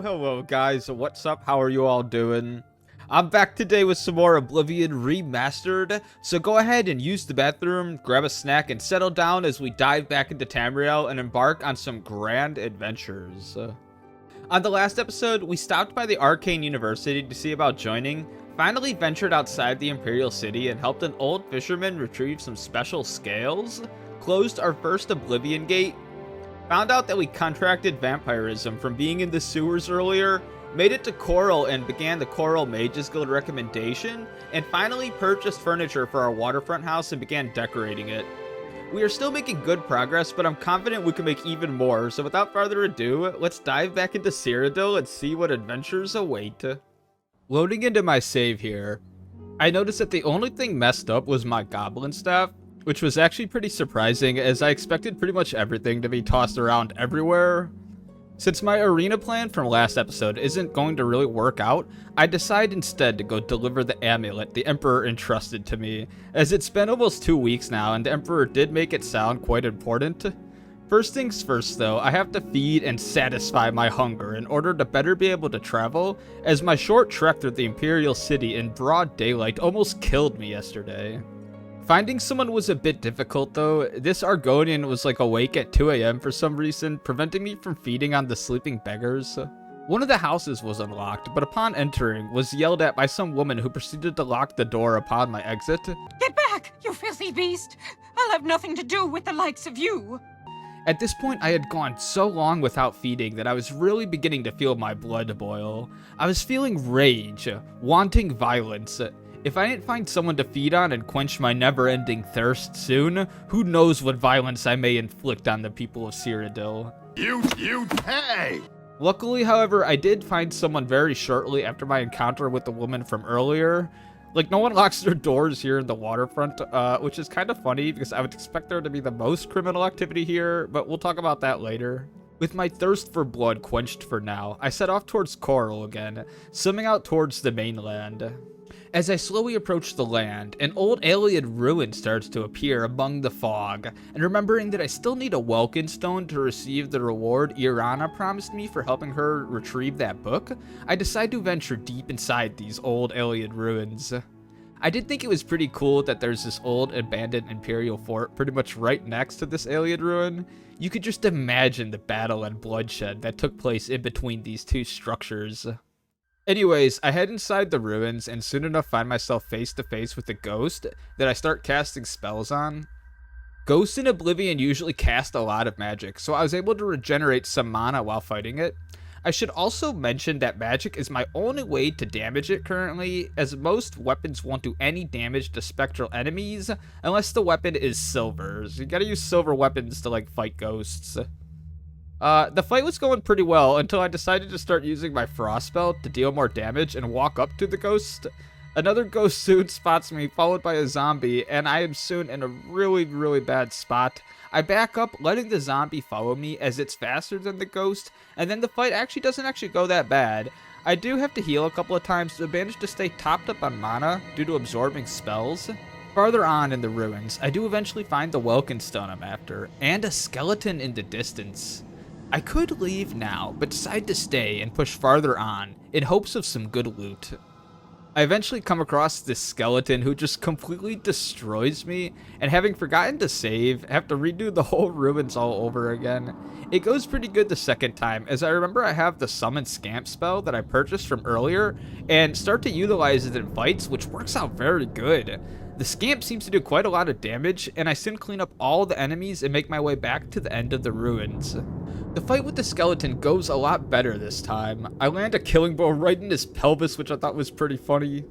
Hello guys, what's up? How are you all doing? I'm back today with some more Oblivion Remastered, so go ahead and use the bathroom, grab a snack, and settle down as we dive back into Tamriel and embark on some grand adventures. On the last episode, we stopped by the Arcane University to see about joining, finally ventured outside the Imperial City and helped an old fisherman retrieve some special scales, closed our first Oblivion gate, found out that we contracted vampirism from being in the sewers earlier, made it to Chorrol and began the Chorrol Mages Guild recommendation, and finally purchased furniture for our Waterfront house and began decorating it. We are still making good progress, but I'm confident we can make even more, so without further ado, let's dive back into Cyrodiil and see what adventures await. Loading into my save here, I noticed that the only thing messed up was my goblin staff, which was actually pretty surprising as I expected pretty much everything to be tossed around everywhere. Since my arena plan from last episode isn't going to really work out, I decide instead to go deliver the amulet the Emperor entrusted to me, as it's been almost 2 weeks now and the Emperor did make it sound quite important. First things first though, I have to feed and satisfy my hunger in order to better be able to travel, as my short trek through the Imperial City in broad daylight almost killed me yesterday. Finding someone was a bit difficult though. This Argonian was like awake at 2 AM for some reason, preventing me from feeding on the sleeping beggars. One of the houses was unlocked, but upon entering, was yelled at by some woman who proceeded to lock the door upon my exit. Get back, you filthy beast! I'll have nothing to do with the likes of you! At this point, I had gone so long without feeding that I was really beginning to feel my blood boil. I was feeling rage, wanting violence. If I didn't find someone to feed on and quench my never-ending thirst soon, who knows what violence I may inflict on the people of Cyrodiil. Hey! Luckily, however, I did find someone very shortly after my encounter with the woman from earlier. Like, no one locks their doors here in the Waterfront, which is kind of funny because I would expect there to be the most criminal activity here, but we'll talk about that later. With my thirst for blood quenched for now, I set off towards Chorrol again, swimming out towards the mainland. As I slowly approach the land, an old alien ruin starts to appear among the fog, and remembering that I still need a Welkin Stone to receive the reward Irana promised me for helping her retrieve that book, I decide to venture deep inside these old alien ruins. I did think it was pretty cool that there's this old abandoned Imperial fort pretty much right next to this alien ruin. You could just imagine the battle and bloodshed that took place in between these two structures. Anyways, I head inside the ruins and soon enough find myself face to face with a ghost that I start casting spells on. Ghosts in Oblivion usually cast a lot of magic, so I was able to regenerate some mana while fighting it. I should also mention that magic is my only way to damage it currently, as most weapons won't do any damage to spectral enemies unless the weapon is silver. So you gotta use silver weapons to like fight ghosts. The fight was going pretty well until I decided to start using my frost spell to deal more damage and walk up to the ghost. Another ghost soon spots me, followed by a zombie, and I am soon in a really bad spot. I back up, letting the zombie follow me as it's faster than the ghost, and then the fight doesn't go that bad. I do have to heal a couple of times to manage to stay topped up on mana due to absorbing spells. Farther on in the ruins, I do eventually find the Welkin Stone I'm after, and a skeleton in the distance. I could leave now, but decide to stay and push farther on, in hopes of some good loot. I eventually come across this skeleton who just completely destroys me, and having forgotten to save, have to redo the whole ruins all over again. It goes pretty good the second time, as I remember I have the Summon Scamp spell that I purchased from earlier, and start to utilize it in fights, which works out very good. The Scamp seems to do quite a lot of damage, and I soon clean up all the enemies and make my way back to the end of the ruins. The fight with the skeleton goes a lot better this time. I land a killing blow right in his pelvis, which I thought was pretty funny.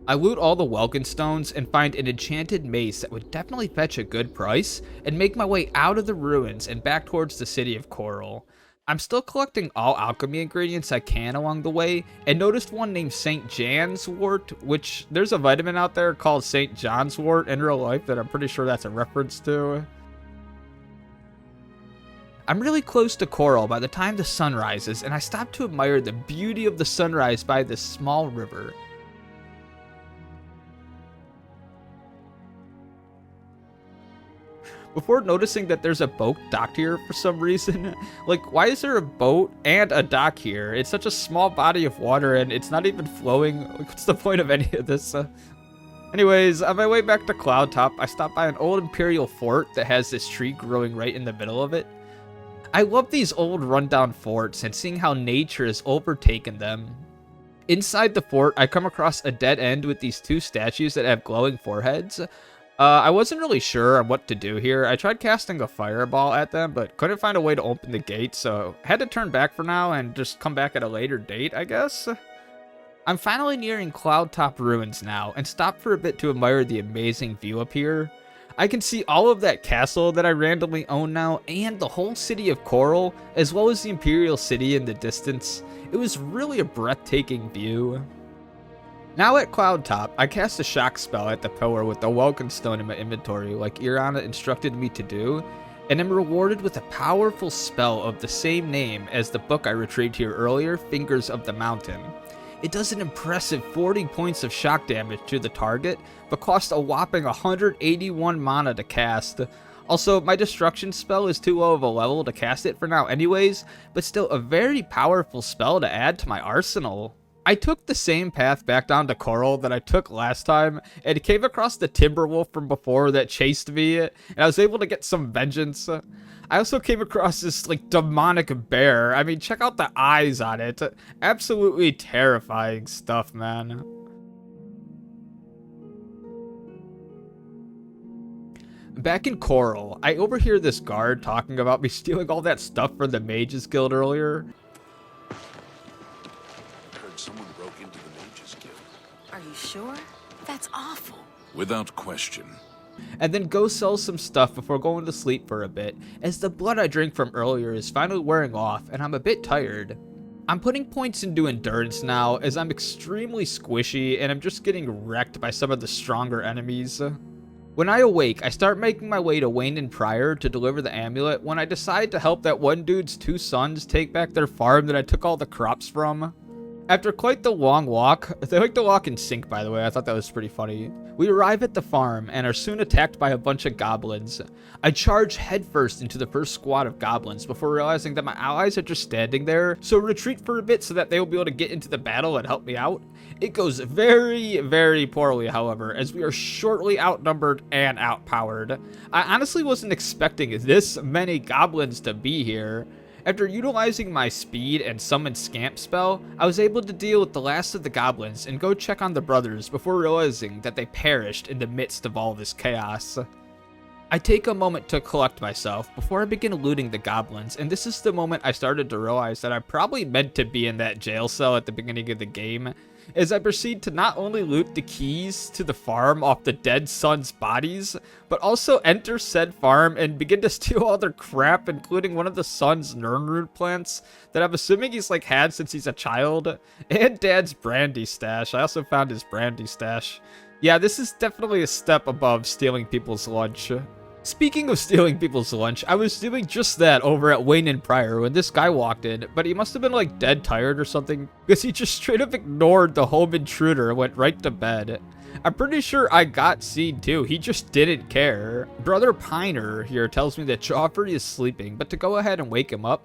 I loot all the Welkin Stones and find an enchanted mace that would definitely fetch a good price, and make my way out of the ruins and back towards the city of Chorrol. I'm still collecting all alchemy ingredients I can along the way, and noticed one named St. John's Wort, which there's a vitamin out there called St. John's Wort in real life that I'm pretty sure that's a reference to. I'm really close to Chorrol by the time the sun rises, and I stop to admire the beauty of the sunrise by this small river. before noticing that there's a boat docked here for some reason. Like, why is there a boat and a dock here? It's such a small body of water and it's not even flowing. Like, what's the point of any of this? Anyways, on my way back to Cloud Top, I stopped by an old Imperial fort that has this tree growing right in the middle of it. I love these old rundown forts and seeing how nature has overtaken them. Inside the fort, I come across a dead end with these two statues that have glowing foreheads. I wasn't really sure on what to do here. I tried casting a fireball at them, but couldn't find a way to open the gate, so had to turn back for now and just come back at a later date, I guess. I'm finally nearing Cloud Top Ruins now, and stop for a bit to admire the amazing view up here. I can see all of that castle that I randomly own now, and the whole city of Chorrol, as well as the Imperial City in the distance. It was really a breathtaking view. Now at Cloud Top, I cast a shock spell at the pillar with the welcome stone in my inventory like Irana instructed me to do, and am rewarded with a powerful spell of the same name as the book I retrieved here earlier, Fingers of the Mountain. It does an impressive 40 points of shock damage to the target, but costs a whopping 181 mana to cast. Also, my destruction spell is too low of a level to cast it for now anyways, but still a very powerful spell to add to my arsenal. I took the same path back down to Chorrol that I took last time, and came across the Timberwolf from before that chased me, and I was able to get some vengeance. I also came across this, like, demonic bear. I mean, check out the eyes on it. Absolutely terrifying stuff, man. Back in Chorrol, I overhear this guard talking about me stealing all that stuff from the Mages Guild earlier. Someone broke into the Mages Guild. Are you sure? That's awful. Without question. And then go sell some stuff before going to sleep for a bit, as the blood I drank from earlier is finally wearing off and I'm a bit tired. I'm putting points into endurance now as I'm extremely squishy and I'm just getting wrecked by some of the stronger enemies. When I awake, I start making my way to Wayne and Pryor to deliver the amulet when I decide to help that one dude's two sons take back their farm that I took all the crops from. After quite the long walk, they like to walk in sync by the way, I thought that was pretty funny. We arrive at the farm and are soon attacked by a bunch of goblins. I charge headfirst into the first squad of goblins before realizing that my allies are just standing there, so retreat for a bit so that they will be able to get into the battle and help me out. It goes very, very poorly, however, as we are shortly outnumbered and outpowered. I honestly wasn't expecting this many goblins to be here. After utilizing my speed and summon scamp spell, I was able to deal with the last of the goblins and go check on the brothers before realizing that they perished in the midst of all this chaos. I take a moment to collect myself before I begin looting the goblins, and this is the moment I started to realize that I probably meant to be in that jail cell at the beginning of the game, as I proceed to not only loot the keys to the farm off the dead sons' bodies, but also enter said farm and begin to steal all their crap, including one of the sons' Nirnroot plants that I'm assuming he's like had since he's a child, and Dad's brandy stash. I also found his brandy stash. Yeah, this is definitely a step above stealing people's lunch. Speaking of stealing people's lunch, I was doing just that over at Wayne and Pryor when this guy walked in, but he must have been like dead tired or something, because he just straight up ignored the home intruder and went right to bed. I'm pretty sure I got seen too, he just didn't care. Brother Piner here tells me that Joffrey is sleeping, but to go ahead and wake him up.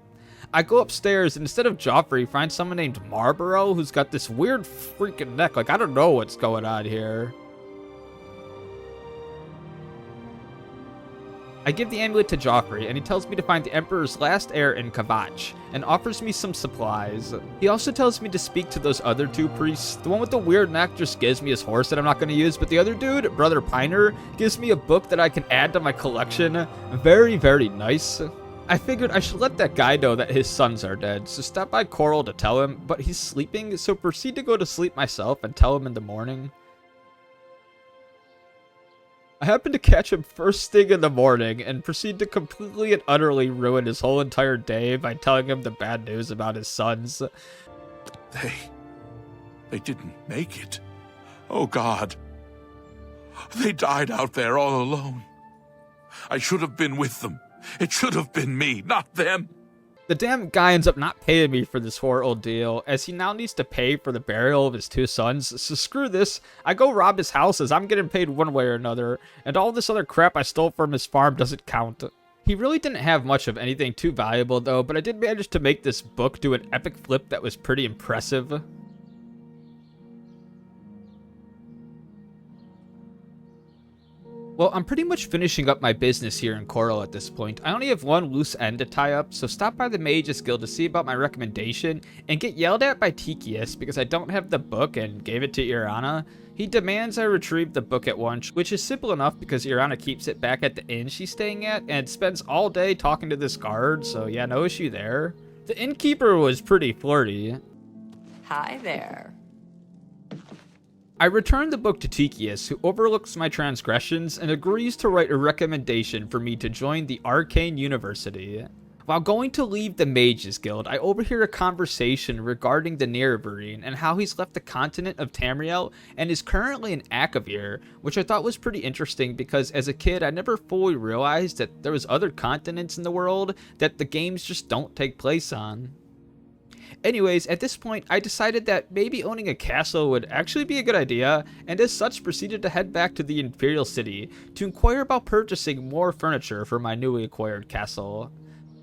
I go upstairs and instead of Joffrey, find someone named Marlborough who's got this weird freaking neck, like I don't know what's going on here. I give the amulet to Joffrey, and he tells me to find the Emperor's last heir in Kavach, and offers me some supplies. He also tells me to speak to those other two priests. The one with the weird neck just gives me his horse that I'm not going to use, but the other dude, Brother Piner, gives me a book that I can add to my collection. Very, very nice. I figured I should let that guy know that his sons are dead, so stop by Chorrol to tell him, but he's sleeping, so proceed to go to sleep myself and tell him in the morning. I happen to catch him first thing in the morning and proceed to completely and utterly ruin his whole entire day by telling him the bad news about his sons. They didn't make it. Oh God. They died out there all alone. I should have been with them. It should have been me, not them. The damn guy ends up not paying me for this horrible deal, as he now needs to pay for the burial of his 2 sons, so screw this, I go rob his house as I'm getting paid one way or another, and all this other crap I stole from his farm doesn't count. He really didn't have much of anything too valuable though, but I did manage to make this book do an epic flip that was pretty impressive. Well, I'm pretty much finishing up my business here in Chorrol at this point. I only have one loose end to tie up, so stop by the Mages Guild to see about my recommendation and get yelled at by Tychius because I don't have the book and gave it to Irana. He demands I retrieve the book at once, which is simple enough because Irana keeps it back at the inn she's staying at and spends all day talking to this guard, so yeah, no issue there. The innkeeper was pretty flirty. Hi there. I return the book to Tychius, who overlooks my transgressions and agrees to write a recommendation for me to join the Arcane University. While going to leave the Mages Guild, I overhear a conversation regarding the Nerevarine and how he's left the continent of Tamriel and is currently in Akavir, which I thought was pretty interesting because as a kid I never fully realized that there was other continents in the world that the games just don't take place on. Anyways, at this point, I decided that maybe owning a castle would actually be a good idea, and as such proceeded to head back to the Imperial City to inquire about purchasing more furniture for my newly acquired castle.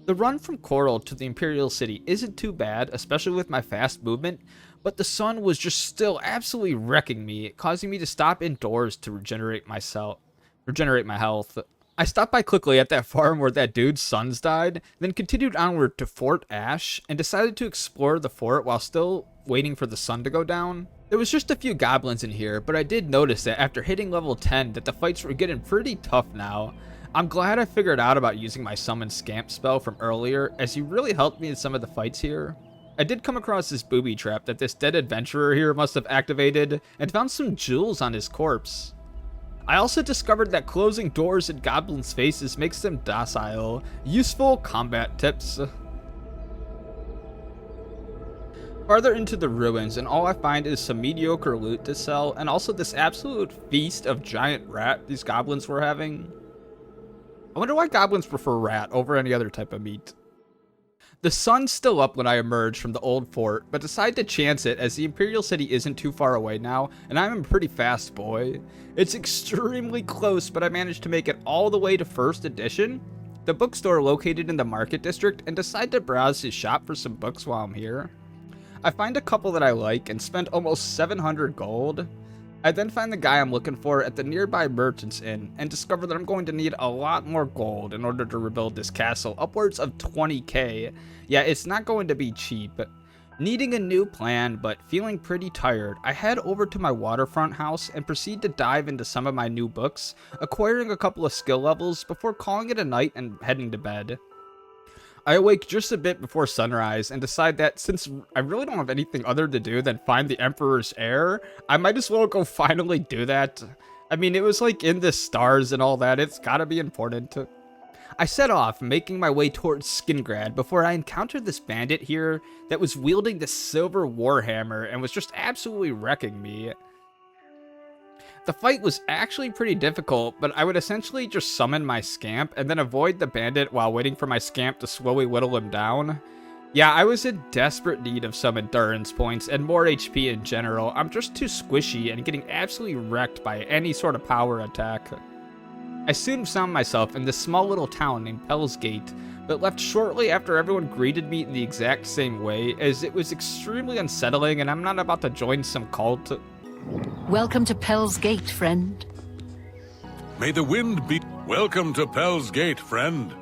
The run from Chorrol to the Imperial City isn't too bad, especially with my fast movement, but the sun was just still absolutely wrecking me, causing me to stop indoors to regenerate my health. I stopped by quickly at that farm where that dude's sons died, then continued onward to Fort Ash, and decided to explore the fort while still waiting for the sun to go down. There was just a few goblins in here, but I did notice that after hitting level 10 that the fights were getting pretty tough now. I'm glad I figured out about using my summon scamp spell from earlier, as he really helped me in some of the fights here. I did come across this booby trap that this dead adventurer here must have activated, and found some jewels on his corpse. I also discovered that closing doors in goblins' faces makes them docile. Useful combat tips. Farther into the ruins, and all I find is some mediocre loot to sell, and also this absolute feast of giant rat these goblins were having. I wonder why goblins prefer rat over any other type of meat. The sun's still up when I emerge from the old fort, but decide to chance it as the Imperial City isn't too far away now, and I'm a pretty fast boy. It's extremely close, but I managed to make it all the way to 1st edition, the bookstore located in the market district, and decide to browse his shop for some books while I'm here. I find a couple that I like and spend almost 700 gold. I then find the guy I'm looking for at the nearby Merchant's Inn and discover that I'm going to need a lot more gold in order to rebuild this castle, upwards of 20k. Yeah, it's not going to be cheap. Needing a new plan, but feeling pretty tired, I head over to my Waterfront house and proceed to dive into some of my new books, acquiring a couple of skill levels before calling it a night and heading to bed. I awake just a bit before sunrise and decide that since I really don't have anything other to do than find the Emperor's heir, I might as well go finally do that. I mean, it was like in the stars and all that, it's gotta be important. I set off, making my way towards Skingrad before I encountered this bandit here that was wielding this silver warhammer and was just absolutely wrecking me. The fight was actually pretty difficult, but I would essentially just summon my scamp and then avoid the bandit while waiting for my scamp to slowly whittle him down. Yeah, I was in desperate need of some endurance points and more HP in general. I'm just too squishy and getting absolutely wrecked by any sort of power attack. I soon found myself in this small little town named Pell's Gate, but left shortly after everyone greeted me in the exact same way, as it was extremely unsettling and I'm not about to join some cult. Welcome to Pell's Gate, friend. May the wind be... Welcome to Pell's Gate, friend.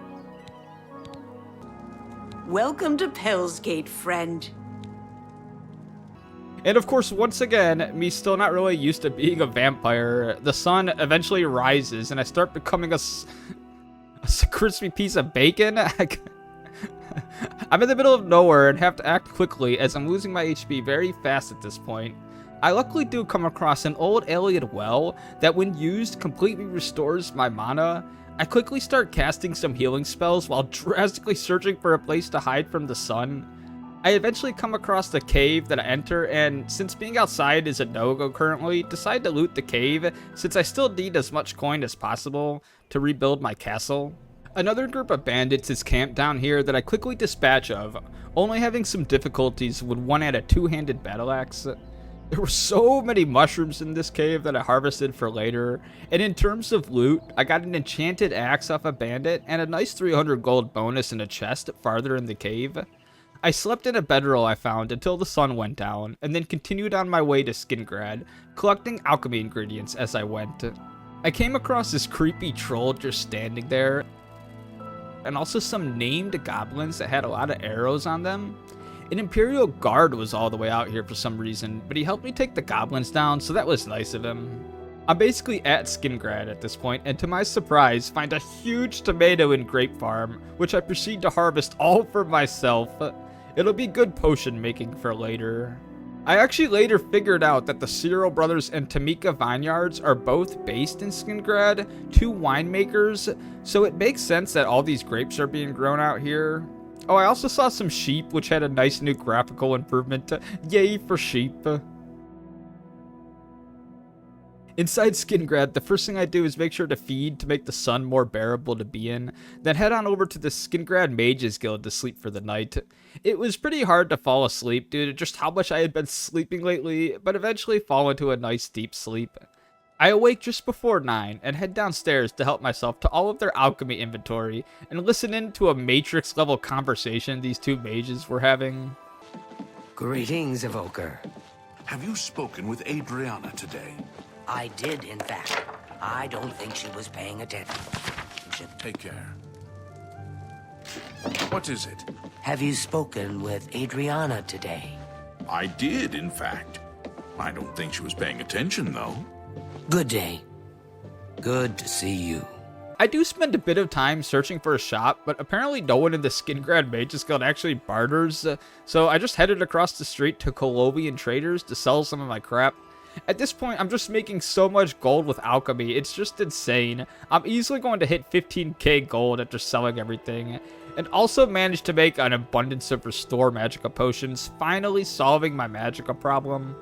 Welcome to Pell's Gate, friend. And of course, once again, me still not really used to being a vampire, the sun eventually rises and I start becoming a crispy piece of bacon. I'm in the middle of nowhere and have to act quickly as I'm losing my HP very fast at this point. I luckily do come across an old alien well that when used completely restores my mana. I quickly start casting some healing spells while drastically searching for a place to hide from the sun. I eventually come across the cave that I enter, and since being outside is a no-go currently, decide to loot the cave since I still need as much coin as possible to rebuild my castle. Another group of bandits is camped down here that I quickly dispatch of, only having some difficulties when one had a two-handed battle axe. There were so many mushrooms in this cave that I harvested for later, and in terms of loot, I got an enchanted axe off a bandit and a nice 300 gold bonus in a chest farther in the cave. I slept in a bedroll I found until the sun went down, and then continued on my way to Skingrad, collecting alchemy ingredients as I went. I came across this creepy troll just standing there, and also some named goblins that had a lot of arrows on them. An Imperial guard was all the way out here for some reason, but he helped me take the goblins down, so that was nice of him. I'm basically at Skingrad at this point, and to my surprise, find a huge tomato and grape farm, which I proceed to harvest all for myself. It'll be good potion making for later. I actually later figured out that the Cyrodiil brothers and Tamika vineyards are both based in Skingrad, two winemakers, so it makes sense that all these grapes are being grown out here. Oh, I also saw some sheep, which had a nice new graphical improvement. Yay for sheep. Inside Skingrad, the first thing I do is make sure to feed to make the sun more bearable to be in, then head on over to the Skingrad Mages Guild to sleep for the night. It was pretty hard to fall asleep due to just how much I had been sleeping lately, but eventually fall into a nice deep sleep. I awake just before 9 and head downstairs to help myself to all of their alchemy inventory and listen in to a Matrix level conversation these two mages were having. Greetings, Evoker. Have you spoken with Adriana today? I did, in fact. I don't think she was paying attention. Take care. What is it? Have you spoken with Adriana today? I did, in fact. I don't think she was paying attention, though. Good day. Good to see you. I do spend a bit of time searching for a shop, but apparently no one in the Skingrad Mages Guild actually barters, so I just headed across the street to Colovian Traders to sell some of my crap. At this point, I'm just making so much gold with alchemy, it's just insane. I'm easily going to hit 15k gold after selling everything, and also managed to make an abundance of restore magicka potions, finally solving my magicka problem.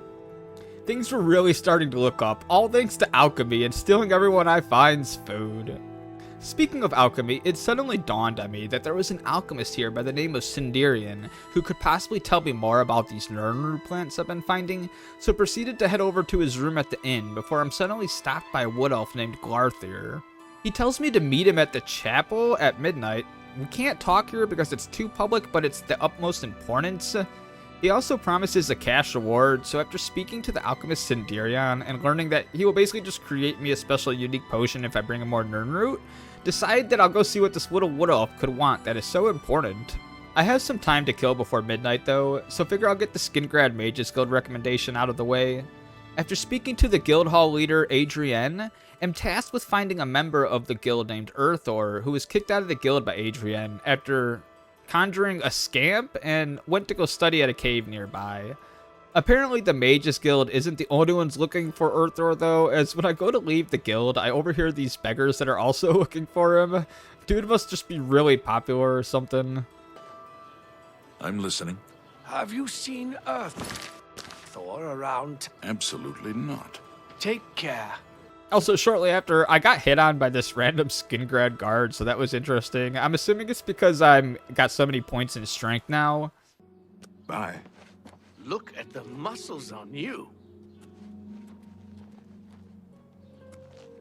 Things were really starting to look up, all thanks to alchemy and stealing everyone I find's food. Speaking of alchemy, it suddenly dawned on me that there was an alchemist here by the name of Sindirian who could possibly tell me more about these Nurnru plants I've been finding, so proceeded to head over to his room at the inn before I'm suddenly stopped by a wood elf named Glarthir. He tells me to meet him at the chapel at midnight. We can't talk here because it's too public, but it's the utmost importance. He also promises a cash reward, so after speaking to the alchemist Sindirian and learning that he will basically just create me a special unique potion if I bring him more Nurnroot, decide that I'll go see what this little wood elf could want that is so important. I have some time to kill before midnight though, so figure I'll get the Skingrad Mages Guild recommendation out of the way. After speaking to the guild hall leader Adrienne, I'm tasked with finding a member of the guild named Urthor who was kicked out of the guild by Adrienne after conjuring a scamp and went to go study at a cave nearby. Apparently the Mages Guild isn't the only ones looking for Urthor though, as when I go to leave the guild, I overhear these beggars that are also looking for him. Dude must just be really popular or something. I'm listening. Have you seen Urthor around? Absolutely not. Take care. Also, shortly after, I got hit on by this random Skingrad guard, so that was interesting. I'm assuming it's because I'm got so many points in strength now. Bye. Look at the muscles on you.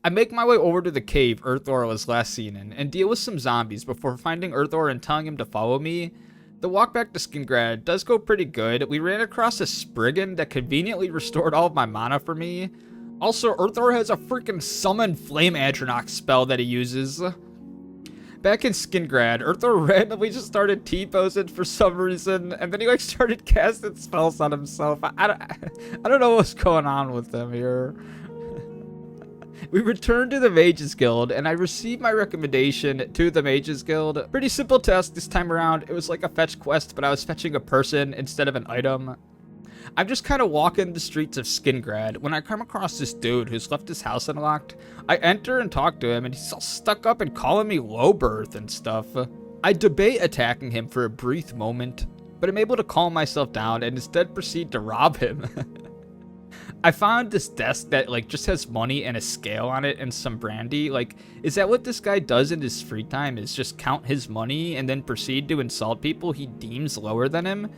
I make my way over to the cave Urthor was last seen in, and deal with some zombies before finding Urthor and telling him to follow me. The walk back to Skingrad does go pretty good. We ran across a Spriggan that conveniently restored all of my mana for me. Also, Urthor has a freaking summon Flame Atronach spell that he uses. Back in Skingrad, Urthor randomly just started T-posing for some reason, and then he started casting spells on himself. I don't know what's going on with him here. We returned to the Mages Guild, and I received my recommendation to the Mages Guild. Pretty simple task this time around. It was like a fetch quest, but I was fetching a person instead of an item. I'm just kind of walking the streets of Skingrad when I come across this dude who's left his house unlocked. I enter and talk to him, and he's all stuck up and calling me low birth and stuff. I debate attacking him for a brief moment, but I'm able to calm myself down and instead proceed to rob him. I found this desk that like just has money and a scale on it and some brandy. Like, is that what this guy does in his free time, is just count his money and then proceed to insult people he deems lower than him?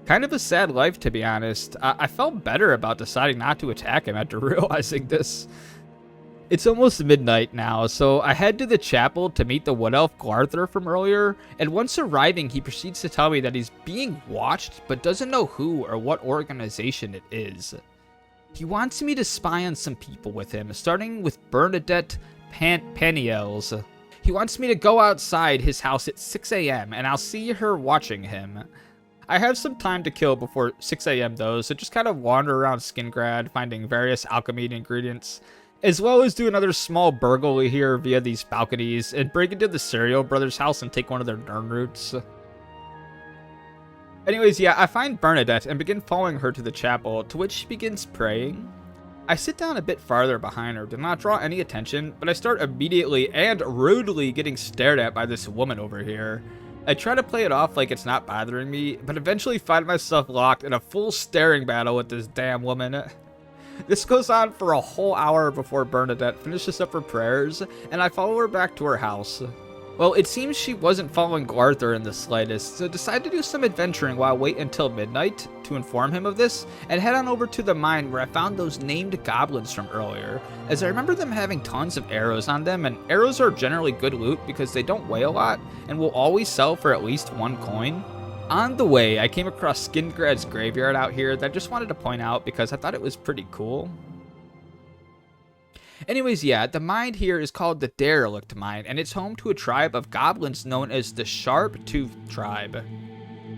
Kind of a sad life, to be honest. I felt better about deciding not to attack him after realizing this. It's almost midnight now, so I head to the chapel to meet the Wood Elf Glarthur from earlier, and once arriving, he proceeds to tell me that he's being watched, but doesn't know who or what organization it is. He wants me to spy on some people with him, starting with Bernadette Paniels. He wants me to go outside his house at 6 a.m., and I'll see her watching him. I have some time to kill before 6 a.m. though, so just kind of wander around Skingrad, finding various alchemy ingredients, as well as do another small burglary here via these balconies, and break into the Cyrodiil brothers' house and take one of their Nern roots. Anyways, yeah, I find Bernadette and begin following her to the chapel, to which she begins praying. I sit down a bit farther behind her to not draw any attention, but I start immediately and rudely getting stared at by this woman over here. I try to play it off like it's not bothering me, but eventually find myself locked in a full staring battle with this damn woman. This goes on for a whole hour before Bernadette finishes up her prayers, and I follow her back to her house. Well, it seems she wasn't following Glarthur in the slightest, so decide to do some adventuring while I wait until midnight to inform him of this, and head on over to the mine where I found those named goblins from earlier, as I remember them having tons of arrows on them, and arrows are generally good loot because they don't weigh a lot, and will always sell for at least 1 coin. On the way, I came across Skingrad's graveyard out here that I just wanted to point out because I thought it was pretty cool. Anyways, yeah, the mine here is called the Derelict Mine, and it's home to a tribe of goblins known as the Sharp-Toothed Tribe.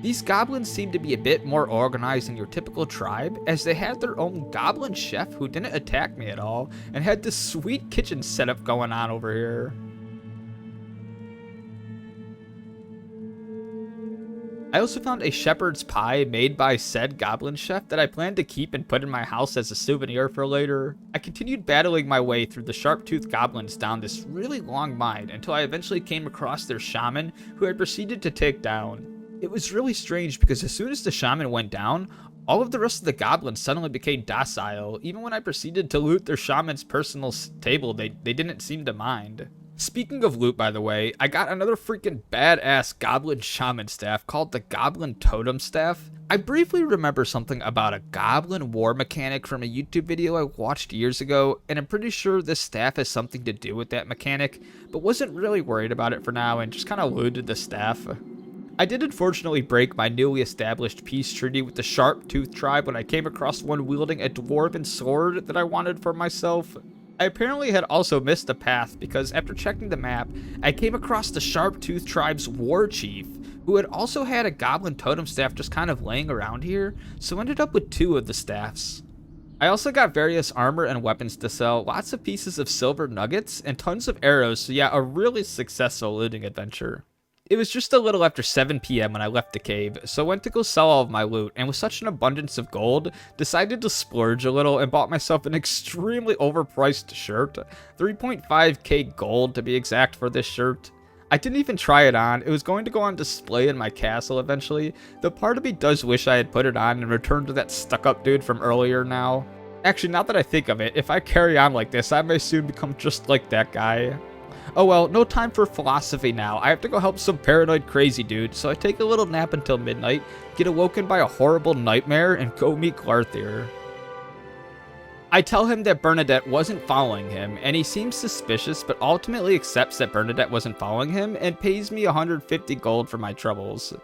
These goblins seem to be a bit more organized than your typical tribe, as they had their own goblin chef who didn't attack me at all, and had this sweet kitchen setup going on over here. I also found a shepherd's pie made by said goblin chef that I plan to keep and put in my house as a souvenir for later. I continued battling my way through the sharp-toothed goblins down this really long mine until I eventually came across their shaman, who I proceeded to take down. It was really strange because as soon as the shaman went down, all of the rest of the goblins suddenly became docile. Even when I proceeded to loot their shaman's personal table, they didn't seem to mind. Speaking of loot, by the way, I got another freaking badass goblin shaman staff called the Goblin Totem Staff. I briefly remember something about a goblin war mechanic from a YouTube video I watched years ago, and I'm pretty sure this staff has something to do with that mechanic, but wasn't really worried about it for now and just kind of looted the staff. I did unfortunately break my newly established peace treaty with the Sharp-Toothed Tribe when I came across one wielding a dwarven sword that I wanted for myself. I apparently had also missed a path because after checking the map, I came across the Sharp-Toothed Tribe's war chief, who had also had a goblin totem staff just kind of laying around here, so ended up with 2 of the staffs. I also got various armor and weapons to sell, lots of pieces of silver nuggets, and tons of arrows, so yeah, a really successful looting adventure. It was just a little after 7 p.m. when I left the cave, so I went to go sell all of my loot, and with such an abundance of gold, decided to splurge a little and bought myself an extremely overpriced shirt. 3.5k gold to be exact for this shirt. I didn't even try it on. It was going to go on display in my castle eventually, though part of me does wish I had put it on and returned to that stuck-up dude from earlier now. Actually, now that I think of it, if I carry on like this, I may soon become just like that guy. Oh well, no time for philosophy now. I have to go help some paranoid crazy dude, so I take a little nap until midnight, get awoken by a horrible nightmare, and go meet Glarthur. I tell him that Bernadette wasn't following him, and he seems suspicious, but ultimately accepts that Bernadette wasn't following him, and pays me 150 gold for my troubles.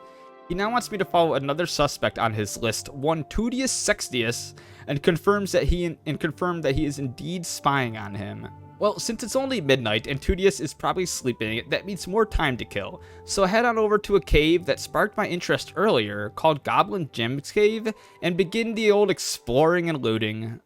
He now wants me to follow another suspect on his list, one Tudius Sextius, and confirm that he is indeed spying on him. Well, since it's only midnight and Tudius is probably sleeping, that means more time to kill. So I head on over to a cave that sparked my interest earlier, called Goblin Jim's Cave, and begin the old exploring and looting.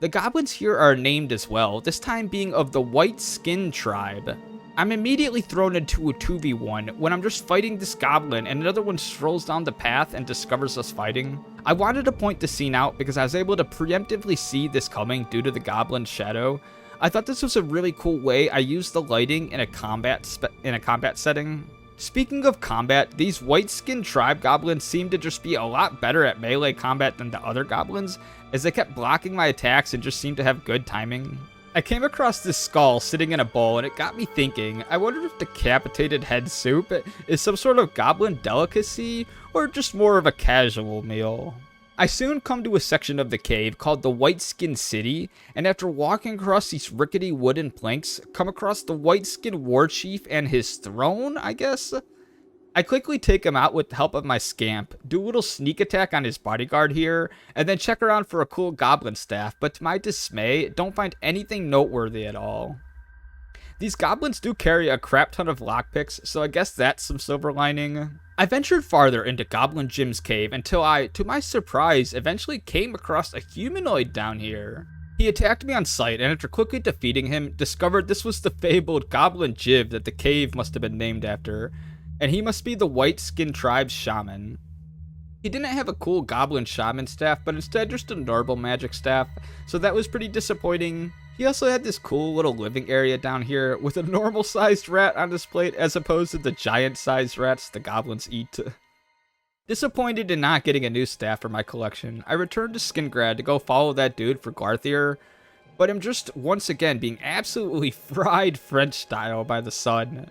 The goblins here are named as well, this time being of the White Skin Tribe. I'm immediately thrown into a 2v1 when I'm just fighting this goblin and another one strolls down the path and discovers us fighting. I wanted to point the scene out because I was able to preemptively see this coming due to the goblin's shadow. I thought this was a really cool way I used the lighting in a combat setting Speaking of combat, these white-skinned tribe goblins seem to just be a lot better at melee combat than the other goblins, as they kept blocking my attacks and just seemed to have good timing. I came across this skull sitting in a bowl and it got me thinking, I wondered if decapitated head soup is some sort of goblin delicacy or just more of a casual meal. I soon come to a section of the cave called the White-Skin City, and after walking across these rickety wooden planks, come across the White-Skin War Chief and his throne, I guess? I quickly take him out with the help of my scamp, do a little sneak attack on his bodyguard here, and then check around for a cool goblin staff, but to my dismay, don't find anything noteworthy at all. These goblins do carry a crap ton of lockpicks, so I guess that's some silver lining. I ventured farther into Goblin Jim's cave until I, to my surprise, eventually came across a humanoid down here. He attacked me on sight, and after quickly defeating him, discovered this was the fabled Goblin Jib that the cave must have been named after, and he must be the White-Skin Tribe's shaman. He didn't have a cool goblin shaman staff, but instead just a normal magic staff, so that was pretty disappointing. He also had this cool little living area down here with a normal sized rat on his plate as opposed to the giant sized rats the goblins eat. Disappointed in not getting a new staff for my collection, I returned to Skingrad to go follow that dude for Glarthir, but I'm just once again being absolutely fried French style by the sun.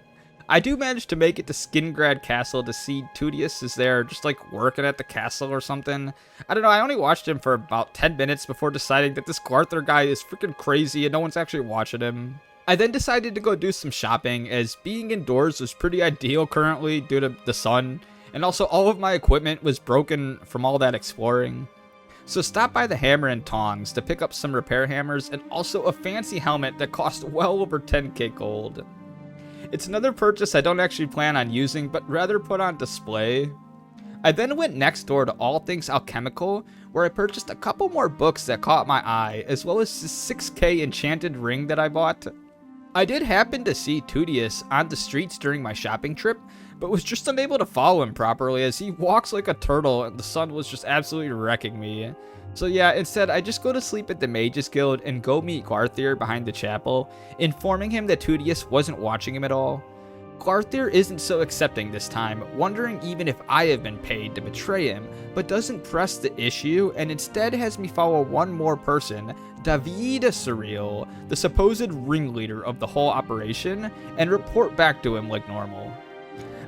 I do manage to make it to Skingrad Castle to see Tudius is there just like working at the castle or something. I don't know, I only watched him for about 10 minutes before deciding that this Glarthir guy is freaking crazy and no one's actually watching him. I then decided to go do some shopping, as being indoors was pretty ideal currently due to the sun, and also all of my equipment was broken from all that exploring. So stop by the Hammer and Tongs to pick up some repair hammers and also a fancy helmet that cost well over 10k gold. It's another purchase I don't actually plan on using, but rather put on display. I then went next door to All Things Alchemical, where I purchased a couple more books that caught my eye, as well as this 6k enchanted ring that I bought. I did happen to see Tudius on the streets during my shopping trip, but was just unable to follow him properly as he walks like a turtle and the sun was just absolutely wrecking me. So yeah, instead I just go to sleep at the Mages Guild and go meet Glarthir behind the chapel, informing him that Tudius wasn't watching him at all. Glarthir isn't so accepting this time, wondering even if I have been paid to betray him, but doesn't press the issue and instead has me follow one more person, David Cyrodiil, the supposed ringleader of the whole operation, and report back to him like normal.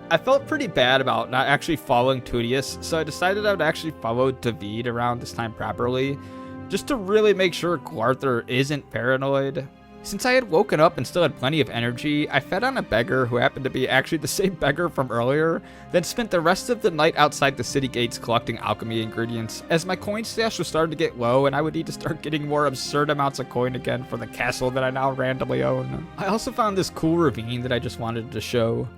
I felt pretty bad about not actually following Tudius, so I decided I would actually follow David around this time properly, just to really make sure Glarthir isn't paranoid. Since I had woken up and still had plenty of energy, I fed on a beggar who happened to be actually the same beggar from earlier, then spent the rest of the night outside the city gates collecting alchemy ingredients, as my coin stash was starting to get low and I would need to start getting more absurd amounts of coin again for the castle that I now randomly own. I also found this cool ravine that I just wanted to show.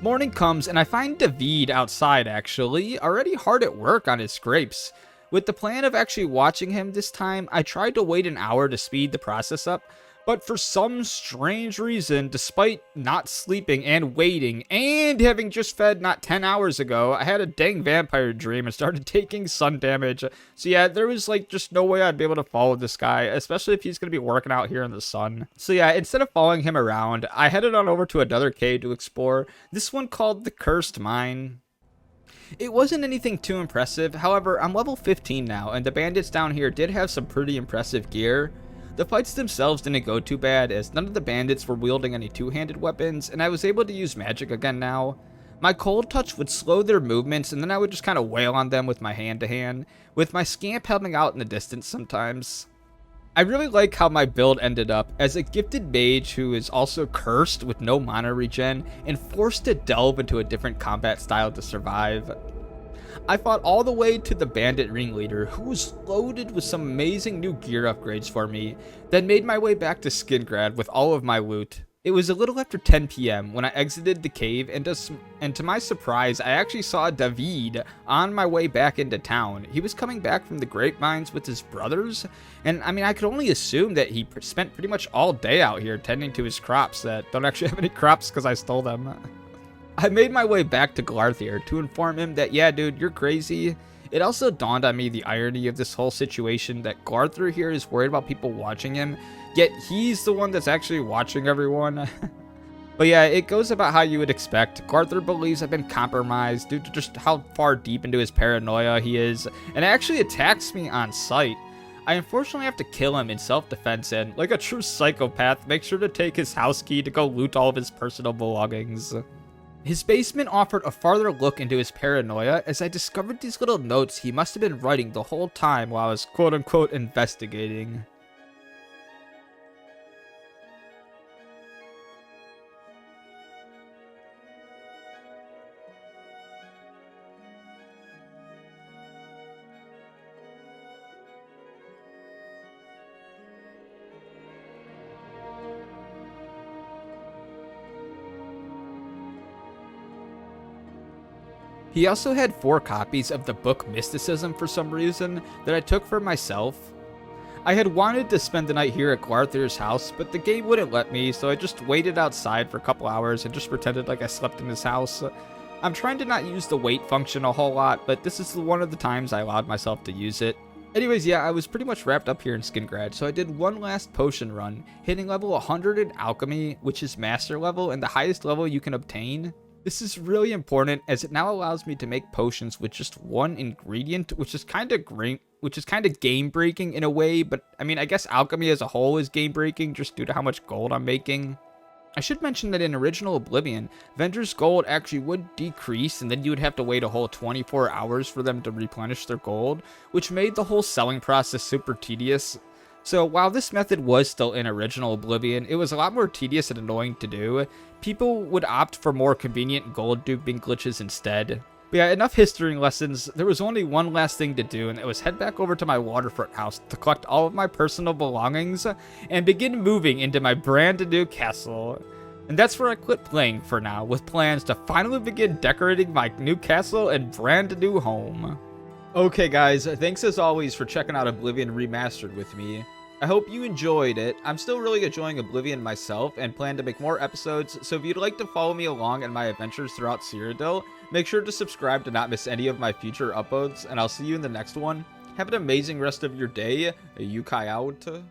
Morning comes and I find David outside actually, already hard at work on his scrapes. With the plan of actually watching him this time, I tried to wait an hour to speed the process up, but for some strange reason, despite not sleeping and waiting, and having just fed not 10 hours ago, I had a dang vampire dream and started taking sun damage. So yeah, there was like just no way I'd be able to follow this guy, especially if he's going to be working out here in the sun. So yeah, instead of following him around, I headed on over to another cave to explore, this one called the Cursed Mine. It wasn't anything too impressive, however, I'm level 15 now, and the bandits down here did have some pretty impressive gear. The fights themselves didn't go too bad, as none of the bandits were wielding any two-handed weapons, and I was able to use magic again now. My cold touch would slow their movements, and then I would just kind of wail on them with my hand-to-hand, with my scamp helping out in the distance sometimes. I really like how my build ended up as a gifted mage who is also cursed with no mana regen and forced to delve into a different combat style to survive. I fought all the way to the bandit ringleader, who was loaded with some amazing new gear upgrades for me, then made my way back to Skingrad with all of my loot. It was a little after 10 PM when I exited the cave, and to my surprise, I actually saw David on my way back into town. He was coming back from the grapevines with his brothers, and I mean, I could only assume that he spent pretty much all day out here tending to his crops that don't actually have any crops because I stole them. I made my way back to Glarthir to inform him that, yeah, dude, you're crazy. It also dawned on me the irony of this whole situation, that Glarthir here is worried about people watching him, yet he's the one that's actually watching everyone. But yeah, it goes about how you would expect. Arthur believes I've been compromised due to just how far deep into his paranoia he is, and actually attacks me on sight. I unfortunately have to kill him in self-defense and, like a true psychopath, make sure to take his house key to go loot all of his personal belongings. His basement offered a farther look into his paranoia as I discovered these little notes he must have been writing the whole time while I was quote-unquote investigating. He also had 4 copies of the book Mysticism for some reason that I took for myself. I had wanted to spend the night here at Arthur's house, but the game wouldn't let me, so I just waited outside for a couple hours and just pretended like I slept in his house. I'm trying to not use the wait function a whole lot, but this is one of the times I allowed myself to use it. Anyways, yeah, I was pretty much wrapped up here in Skingrad, so I did one last potion run, hitting level 100 in Alchemy, which is Master level and the highest level you can obtain. This is really important as it now allows me to make potions with just one ingredient, which is kind of game breaking in a way, but I mean, I guess alchemy as a whole is game breaking just due to how much gold I'm making. I should mention that in original Oblivion, vendors' gold actually would decrease and then you would have to wait a whole 24 hours for them to replenish their gold, which made the whole selling process super tedious. So while this method was still in original Oblivion, it was a lot more tedious and annoying to do. People would opt for more convenient gold duping glitches instead. But yeah, enough history lessons. There was only one last thing to do, and it was head back over to my Waterfront house to collect all of my personal belongings and begin moving into my brand new castle. And that's where I quit playing for now, with plans to finally begin decorating my new castle and brand new home. Okay guys, thanks as always for checking out Oblivion Remastered with me. I hope you enjoyed it. I'm still really enjoying Oblivion myself and plan to make more episodes, so if you'd like to follow me along in my adventures throughout Cyrodiil, make sure to subscribe to not miss any of my future uploads, and I'll see you in the next one. Have an amazing rest of your day. Yukai out.